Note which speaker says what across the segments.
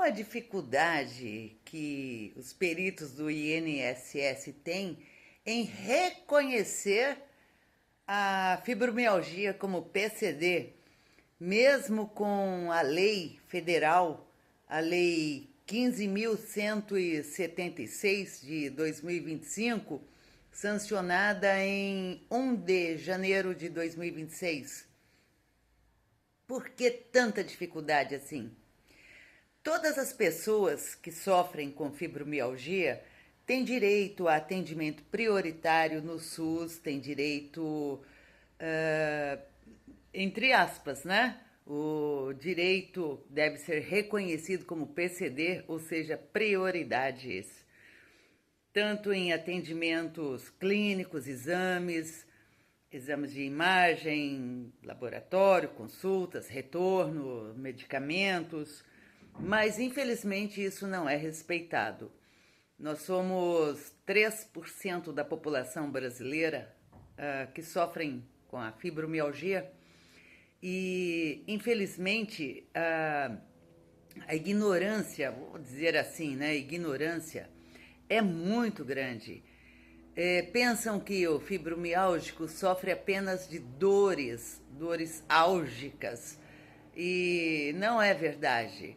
Speaker 1: a dificuldade que os peritos do INSS têm em reconhecer a fibromialgia como PCD, mesmo com a lei federal, a lei 15.176 de 2025, sancionada em 1 de janeiro de 2026. Por que tanta dificuldade assim? Todas as pessoas que sofrem com fibromialgia têm direito a atendimento prioritário no SUS, têm direito, entre aspas, né? O direito deve ser reconhecido como PCD, ou seja, prioridades, tanto em atendimentos clínicos, exames de imagem, laboratório, consultas, retorno, medicamentos, mas infelizmente isso não é respeitado. Nós somos 3% da população brasileira que sofrem com a fibromialgia e, infelizmente, a ignorância, vou dizer assim, né? A ignorância é muito grande. Pensam que o fibromialgico sofre apenas de dores álgicas, e não é verdade.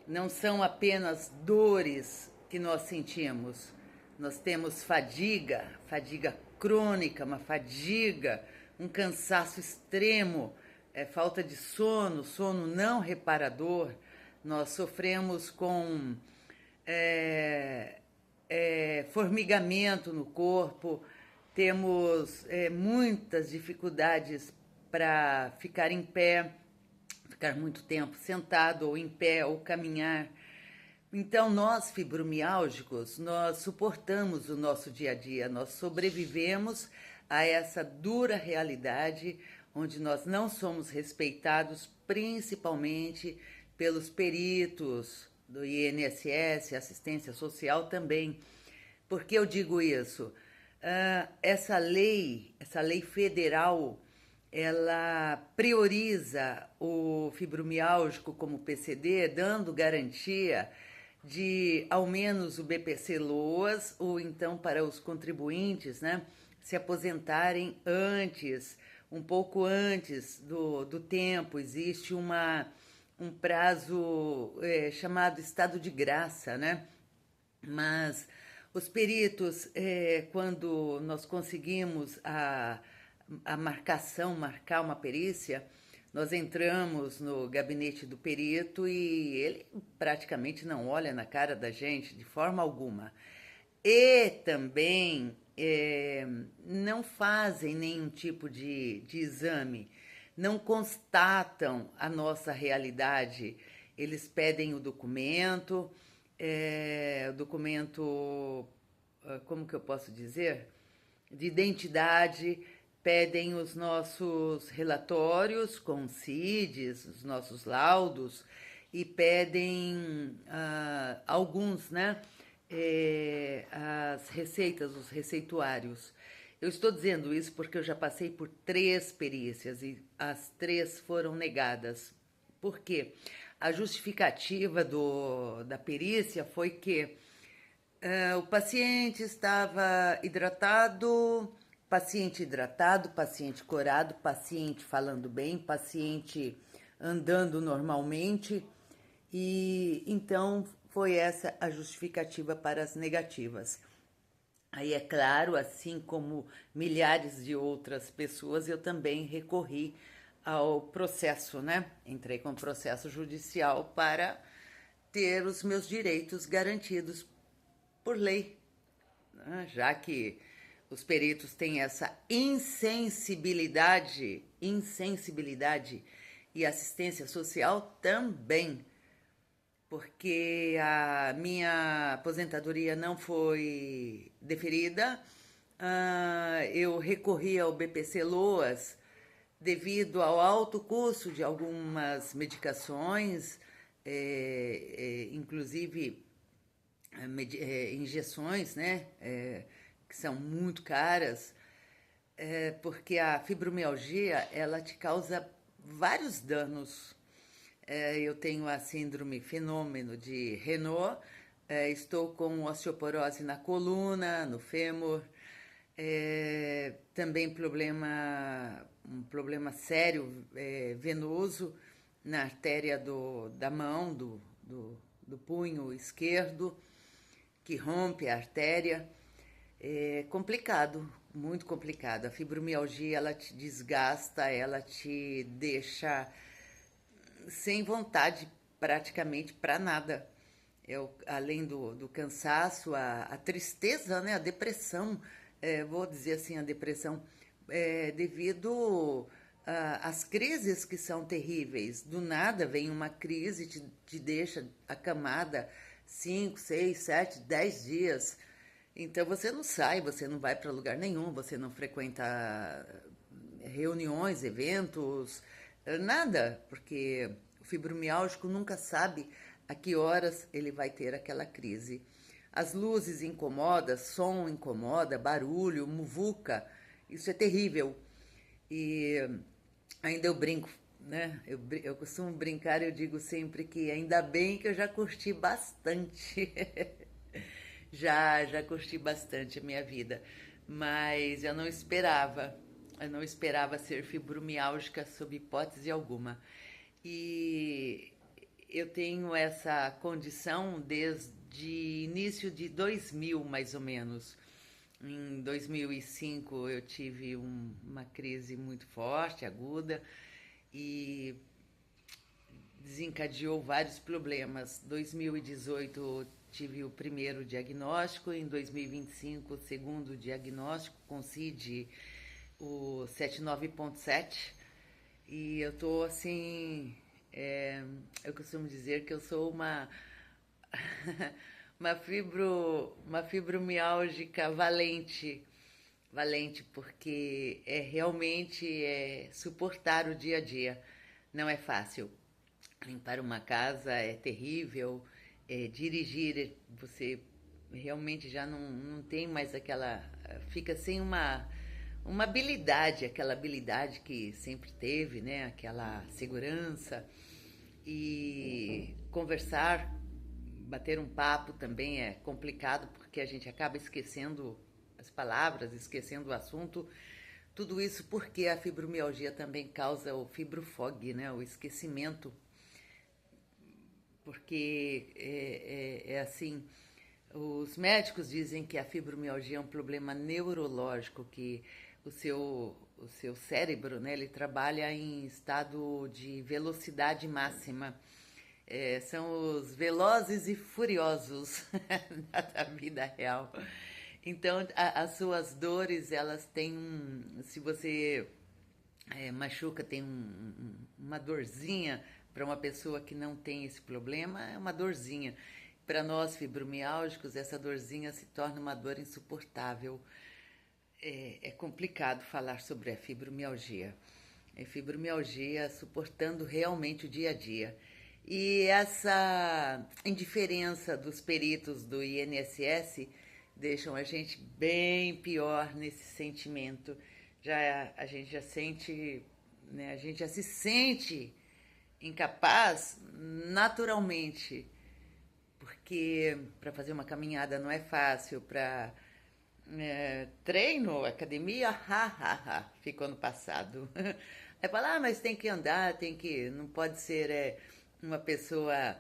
Speaker 1: Não são apenas dores que nós sentimos. Nós temos fadiga crônica, uma fadiga, um cansaço extremo, falta de sono, sono não reparador. Nós sofremos com formigamento no corpo, temos muitas dificuldades para ficar em pé, ficar muito tempo sentado ou em pé ou caminhar. Então, nós fibromiálgicos, nós suportamos o nosso dia a dia, nós sobrevivemos a essa dura realidade onde nós não somos respeitados, principalmente pelos peritos do INSS, assistência social também. Por que eu digo isso? Essa lei federal, ela prioriza o fibromialgico como PCD, dando garantia de ao menos o BPC-LOAS, ou então para os contribuintes, né, se aposentarem antes, um pouco antes do tempo. Existe um prazo chamado estado de graça, né? Mas os peritos, quando nós conseguimos marcar uma perícia, nós entramos no gabinete do perito e ele praticamente não olha na cara da gente de forma alguma. E também não fazem nenhum tipo de exame, não constatam a nossa realidade. Eles pedem o documento, como que eu posso dizer? De identidade, pedem os nossos relatórios com CIDs, os nossos laudos, e pedem alguns, né? As receitas, os receituários. Eu estou dizendo isso porque eu já passei por 3 perícias e as 3 foram negadas. Por quê? A justificativa da perícia foi que o paciente estava paciente hidratado, paciente corado, paciente falando bem, paciente andando normalmente, e então foi essa a justificativa para as negativas. Aí, é claro, assim como milhares de outras pessoas, eu também recorri ao processo, né? Entrei com processo judicial para ter os meus direitos garantidos por lei, né? Já que os peritos têm essa insensibilidade e assistência social também, porque a minha aposentadoria não foi deferida. Eu recorri ao BPC-LOAS devido ao alto custo de algumas medicações, inclusive injeções, né, que são muito caras, porque a fibromialgia ela te causa vários danos. Eu tenho a síndrome fenômeno de Renault, estou com osteoporose na coluna, no fêmur, também um problema sério venoso na artéria da mão, do punho esquerdo, que rompe a artéria. É complicado, muito complicado. A fibromialgia, ela te desgasta, ela te deixa sem vontade praticamente para nada. Além do cansaço, a tristeza, né, a depressão, vou dizer assim, a depressão, devido às crises que são terríveis. Do nada vem uma crise, te deixa acamada 5, 6, 7, 10 dias. Então você não sai, você não vai para lugar nenhum, você não frequenta reuniões, eventos, nada, porque o fibromialgico nunca sabe a que horas ele vai ter aquela crise. As luzes incomodam, som incomoda, barulho, muvuca, isso é terrível. E ainda eu brinco, né? Eu costumo brincar, eu digo sempre que ainda bem que eu já curti bastante. Já curti bastante a minha vida, mas eu não esperava ser fibromialgica sob hipótese alguma. E eu tenho essa condição desde início de 2000, mais ou menos. Em 2005 eu tive uma crise muito forte, aguda, e desencadeou vários problemas. 2018 tive o primeiro diagnóstico, em 2025 o segundo diagnóstico, com CID o 79.7, e eu tô assim, eu costumo dizer que eu sou uma fibromialgica valente, porque realmente suportar o dia a dia não é fácil. Limpar uma casa é terrível, dirigir, você realmente já não tem mais aquela. Fica sem uma habilidade, aquela habilidade que sempre teve, né? Aquela segurança. E conversar, bater um papo também é complicado, porque a gente acaba esquecendo as palavras, esquecendo o assunto. Tudo isso porque a fibromialgia também causa o fibrofog, né? O esquecimento, porque é assim, os médicos dizem que a fibromialgia é um problema neurológico, que o seu cérebro, né, ele trabalha em estado de velocidade máxima. São os velozes e furiosos da vida real. Então, as suas dores, elas têm se você machuca, tem uma dorzinha. Para uma pessoa que não tem esse problema, é uma dorzinha. Para nós fibromialgicos, essa dorzinha se torna uma dor insuportável. É complicado falar sobre a fibromialgia. É fibromialgia suportando realmente o dia a dia. E essa indiferença dos peritos do INSS deixam a gente bem pior nesse sentimento. A gente já sente, né, a gente já se sente incapaz naturalmente, porque para fazer uma caminhada não é fácil, para treino, academia, ficou no passado. Aí fala, mas tem que andar, não pode ser uma pessoa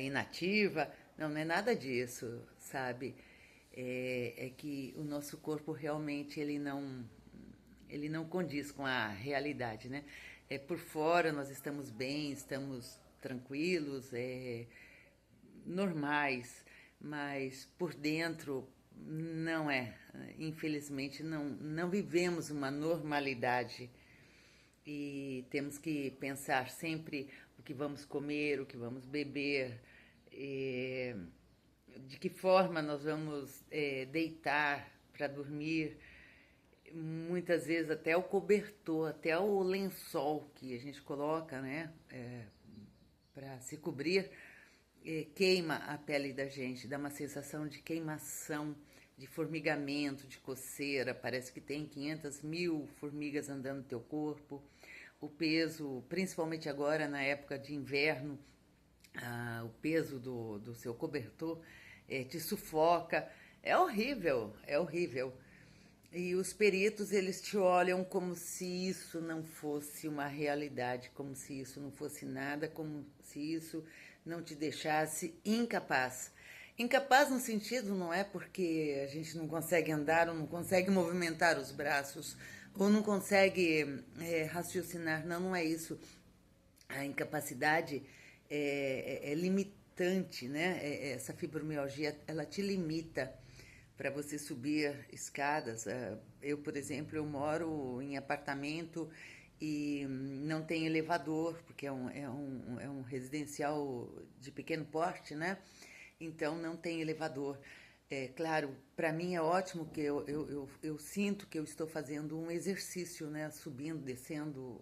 Speaker 1: inativa. Não, não é nada disso, sabe? É que o nosso corpo realmente ele não condiz com a realidade, né? Por fora nós estamos bem, estamos tranquilos, normais, mas por dentro não é. Infelizmente não vivemos uma normalidade e temos que pensar sempre o que vamos comer, o que vamos beber, de que forma nós vamos deitar para dormir. Muitas vezes até o cobertor, até o lençol que a gente coloca, né, para se cobrir, queima a pele da gente, dá uma sensação de queimação, de formigamento, de coceira, parece que tem 500 mil formigas andando no teu corpo. o peso, principalmente agora na época de inverno, o peso do seu cobertor te sufoca. É horrível, é horrível. E os peritos, eles te olham como se isso não fosse uma realidade, como se isso não fosse nada, como se isso não te deixasse incapaz. Incapaz no sentido não é porque a gente não consegue andar ou não consegue movimentar os braços ou não consegue raciocinar. Não, não é isso. A incapacidade é limitante, né? Essa fibromialgia, ela te limita para você subir escadas. Eu, por exemplo, eu moro em apartamento e não tem elevador, porque é um residencial de pequeno porte, né? Então não tem elevador. É claro, para mim é ótimo que eu sinto que eu estou fazendo um exercício, né? Subindo, descendo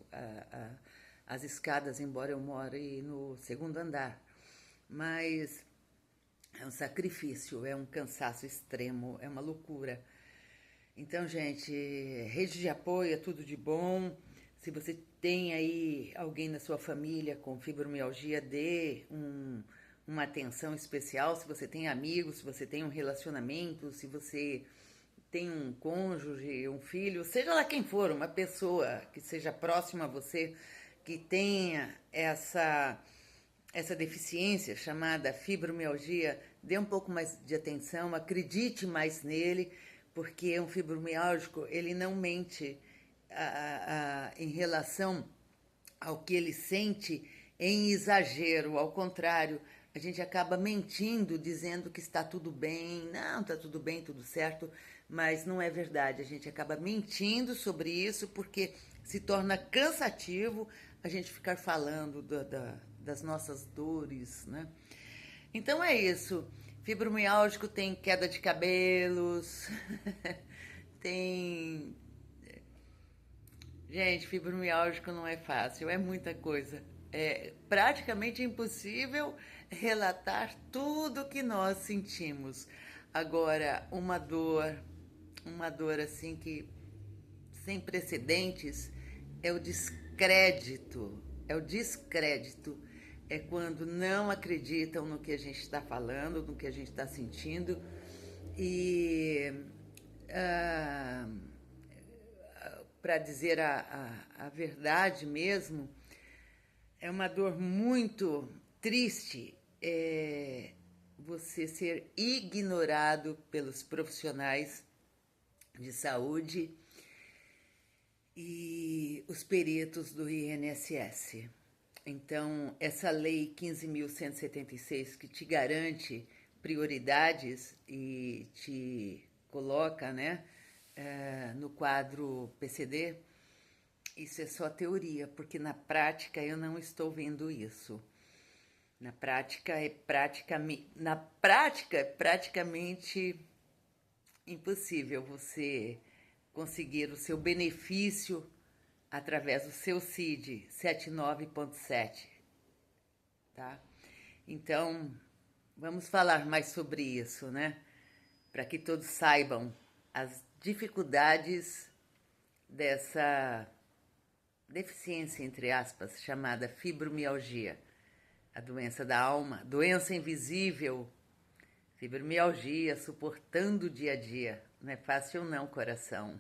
Speaker 1: as escadas, embora eu more no segundo andar. Mas é um sacrifício, é um cansaço extremo, é uma loucura. Então, gente, rede de apoio é tudo de bom. Se você tem aí alguém na sua família com fibromialgia, dê uma atenção especial. Se você tem amigos, se você tem um relacionamento, se você tem um cônjuge, um filho, seja lá quem for, uma pessoa que seja próxima a você, que tenha essa deficiência chamada fibromialgia, dê um pouco mais de atenção, acredite mais nele, porque um fibromialgico, ele não mente em relação ao que ele sente em exagero, ao contrário, a gente acaba mentindo, dizendo que está tudo bem, não, está tudo bem, tudo certo, mas não é verdade, a gente acaba mentindo sobre isso porque se torna cansativo a gente ficar falando das nossas dores, né? Então é isso. Fibromialgico tem queda de cabelos, tem. Gente, fibromialgico não é fácil, é muita coisa. É praticamente impossível relatar tudo que nós sentimos. Agora, uma dor assim que sem precedentes é o descrédito. É o descrédito. É quando não acreditam no que a gente está falando, no que a gente está sentindo. E para dizer a verdade mesmo, é uma dor muito triste você ser ignorado pelos profissionais de saúde e os peritos do INSS. Então, essa lei 15.176 que te garante prioridades e te coloca, né, no quadro PCD, isso é só teoria, porque na prática eu não estou vendo isso. Na prática é praticamente impossível você conseguir o seu benefício através do seu CID 79.7, tá? Então, vamos falar mais sobre isso, né? Para que todos saibam as dificuldades dessa deficiência, entre aspas, chamada fibromialgia, a doença da alma, doença invisível, fibromialgia, suportando o dia a dia. Não é fácil não, coração.